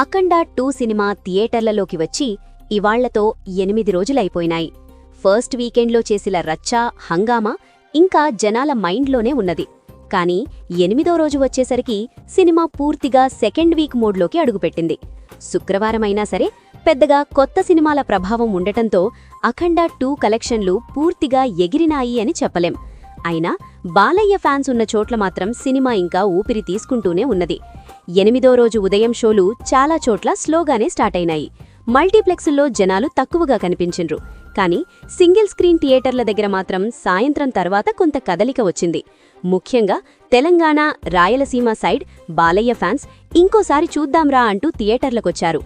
అఖండ 2 cinema థియేటర్లలోకి వచ్చి ఇవాళ్లతో 8 రోజులైపోయినాయి. First వీకెండ్లో చేసిన రచ్చ, హంగామా ఇంకా జనాల మైండ్లోనే ఉన్నది. కానీ 8వ రోజు వచ్చేసరికి సినిమా పూర్తిగా సెకండ్ వీక్ మోడ్లోకి అడుగుపెట్టింది. శుక్రవారమైనా సరే పెద్దగా కొత్త సినిమాల ప్రభావం ఉండటంతో అఖండ 2 కలెక్షన్లు పూర్తిగా ఎగిరినాయి అని చెప్పలేం. అయినా బాలయ్య ఫ్యాన్స్ ఉన్న చోట్ల మాత్రం సినిమా ఇంకా ఊపిరి తీసుకుంటూనే ఉన్నది. 8వ రోజు ఉదయం షోలు చాలా చోట్ల స్లోగానే స్టార్ట్ అయినాయి. మల్టీప్లెక్సుల్లో జనాలు తక్కువగా కనిపించిండ్రు. కానీ సింగిల్ స్క్రీన్ థియేటర్ల దగ్గర మాత్రం సాయంత్రం తర్వాత కొంత కదలిక వచ్చింది. ముఖ్యంగా తెలంగాణ, రాయలసీమ సైడ్ బాలయ్య ఫ్యాన్స్ ఇంకోసారి చూద్దాంరా అంటూ థియేటర్లకొచ్చారు.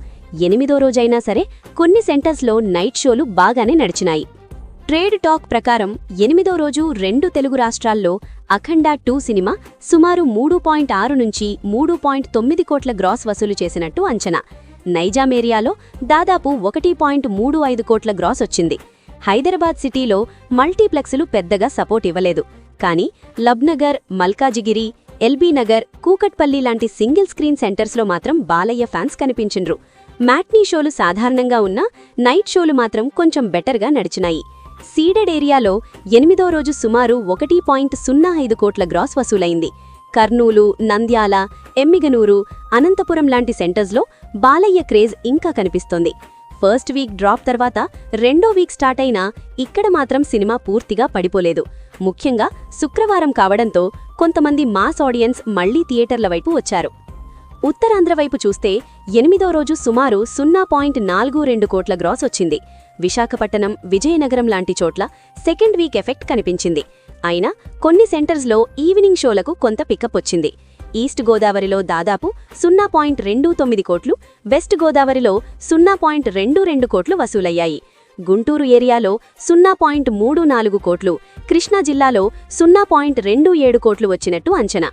8వ రోజైనా సరే కొన్ని సెంటర్స్లో నైట్ షోలు బాగానే నడిచినాయి. ట్రేడ్ టాక్ ప్రకారం 8వ రోజు 2 తెలుగు రాష్ట్రాల్లో అఖండ 2 సినిమా సుమారు 3.6 నుంచి 3.9 కోట్ల గ్రాస్ వసూలు చేసినట్టు అంచనా. నైజాం ఏరియాలో దాదాపు 1.35 కోట్ల గ్రాస్ వచ్చింది. హైదరాబాద్ సిటీలో మల్టీప్లెక్సులు పెద్దగా సపోర్ట్ ఇవ్వలేదు. కానీ లబ్నగర్, మల్కాజిగిరి, ఎల్బీ నగర్, కూకట్పల్లి లాంటి సింగిల్ స్క్రీన్ సెంటర్స్లో మాత్రం బాలయ్య ఫ్యాన్స్ కనిపించిండ్రు. మ్యాట్నీ షోలు సాధారణంగా ఉన్నా నైట్ షోలు మాత్రం కొంచెం బెటర్గా నడిచినాయి. సీడెడ్ ఏరియాలో 8వ రోజు సుమారు 1.05 కోట్ల గ్రాస్ వసూలైంది. కర్నూలు, నంద్యాల, ఎమ్మిగనూరు, అనంతపురం లాంటి సెంటర్స్లో బాలయ్య క్రేజ్ ఇంకా కనిపిస్తోంది. ఫస్ట్ వీక్ డ్రాప్ తర్వాత 2వ వీక్ స్టార్ట్ అయినా ఇక్కడ మాత్రం సినిమా పూర్తిగా పడిపోలేదు. ముఖ్యంగా శుక్రవారం కావడంతో కొంతమంది మాస్ ఆడియన్స్ మళ్లీ థియేటర్ల వైపు వచ్చారు. ఉత్తరాంధ్ర వైపు చూస్తే 8వ రోజు సుమారు 0.42 కోట్ల గ్రాస్ వచ్చింది. విశాఖపట్టణం, విజయనగరం లాంటి చోట్ల సెకండ్ వీక్ ఎఫెక్ట్ కనిపించింది. అయినా కొన్ని సెంటర్స్లో ఈవినింగ్ షోలకు కొంత పికప్ వచ్చింది. ఈస్ట్ గోదావరిలో దాదాపు 0.29 కోట్లు, వెస్ట్ గోదావరిలో 0.22 కోట్లు వసూలయ్యాయి. గుంటూరు ఏరియాలో 0.34 కోట్లు, కృష్ణా జిల్లాలో 0.27 కోట్లు వచ్చినట్టు అంచనా.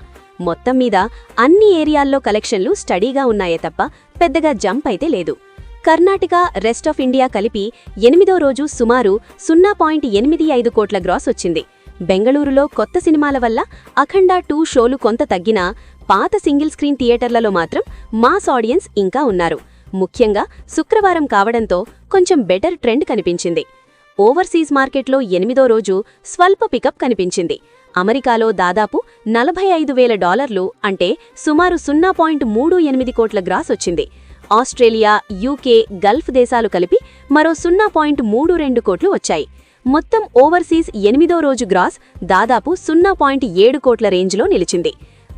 మొత్తం మీద అన్ని ఏరియాల్లో కలెక్షన్లు స్టడీగా ఉన్నాయే తప్ప పెద్దగా జంప్ అయితే లేదు. కర్ణాటక, రెస్ట్ ఆఫ్ ఇండియా కలిపి 8వ రోజు సుమారు 0.85 కోట్ల గ్రాస్ వచ్చింది. బెంగళూరులో కొత్త సినిమాల వల్ల అఖండ 2 షోలు కొంత తగ్గినా పాత సింగిల్ స్క్రీన్ థియేటర్లలో మాత్రం మాస్ ఆడియన్స్ ఇంకా ఉన్నారు. ముఖ్యంగా శుక్రవారం కావడంతో కొంచెం బెటర్ ట్రెండ్ కనిపించింది. ఓవర్సీస్ మార్కెట్లో 8వ రోజు స్వల్ప పికప్ కనిపించింది. అమెరికాలో దాదాపు $45,000 అంటే సుమారు 0.38 కోట్ల గ్రాస్ వచ్చింది. ఆస్ట్రేలియా, యూకే, గల్ఫ్ దేశాలు కలిపి మరో 0.32 కోట్లు వచ్చాయి. మొత్తం ఓవర్సీస్ 8వ రోజు గ్రాస్ దాదాపు 0.7 కోట్ల రేంజ్లో నిలిచింది.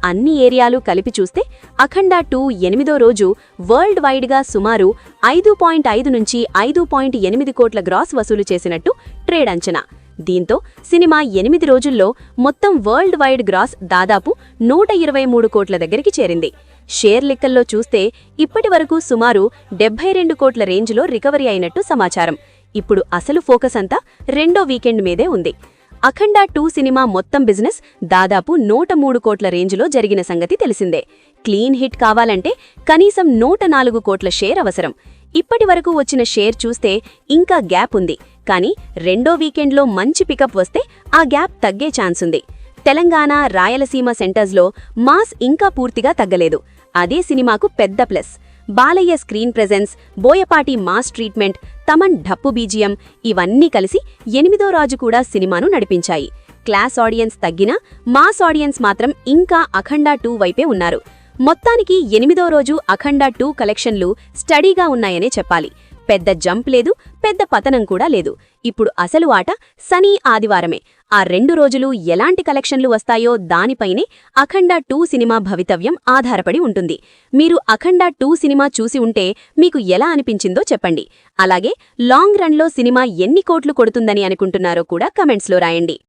అన్ని ఏరియాలు కలిపి చూస్తే అఖండ 2 8వ రోజు వరల్డ్ వైడ్గా సుమారు 5.5 నుంచి 5.8 కోట్ల గ్రాస్ వసూలు చేసినట్టు ట్రేడ్ అంచనా. దీంతో సినిమా 8 రోజుల్లో మొత్తం వరల్డ్ వైడ్ గ్రాస్ దాదాపు 123 కోట్ల దగ్గరికి చేరింది. షేర్ లెక్కల్లో చూస్తే ఇప్పటి వరకు సుమారు 72 కోట్ల రేంజ్లో రికవరీ అయినట్టు సమాచారం. ఇప్పుడు అసలు ఫోకస్ అంతా 2వ వీకెండ్ మీదే ఉంది. అఖండ 2 సినిమా మొత్తం బిజినెస్ దాదాపు 103 కోట్ల రేంజ్లో జరిగిన సంగతి తెలిసిందే. క్లీన్ హిట్ కావాలంటే కనీసం 104 కోట్ల షేర్ అవసరం. ఇప్పటి వరకు వచ్చిన షేర్ చూస్తే ఇంకా గ్యాప్ ఉంది. కానీ 2వ వీకెండ్లో మంచి పికప్ వస్తే ఆ గ్యాప్ తగ్గే ఛాన్స్ ఉంది. తెలంగాణ, రాయలసీమ సెంటర్స్లో మాస్ ఇంకా పూర్తిగా తగ్గలేదు. అదే సినిమాకు పెద్ద plus. Balayya screen presence, Boyapati mass treatment, Thaman ఢప్పు బీజియం ఇవన్నీ కలిసి 8వ రోజు కూడా సినిమాను నడిపించాయి. క్లాస్ ఆడియన్స్ తగ్గినా మాస్ ఆడియన్స్ మాత్రం ఇంకా అఖండ 2 వైపే ఉన్నారు. మొత్తానికి 8వ రోజు అఖండ 2 కలెక్షన్లు స్టడీగా ఉన్నాయనే చెప్పాలి. పెద్ద జంప్ లేదు, పెద్ద పతనం కూడా లేదు. ఇప్పుడు అసలు ఆట శని, ఆదివారమే. ఆ 2 రోజులు ఎలాంటి కలెక్షన్లు వస్తాయో దానిపైనే అఖండ 2 సినిమా భవితవ్యం ఆధారపడి ఉంటుంది. మీరు అఖండ 2 సినిమా చూసి ఉంటే మీకు ఎలా అనిపించిందో చెప్పండి. అలాగే లాంగ్ రన్లో సినిమా ఎన్ని కోట్లు కొడుతుందని అనుకుంటున్నారో కూడా కమెంట్స్లో రాయండి.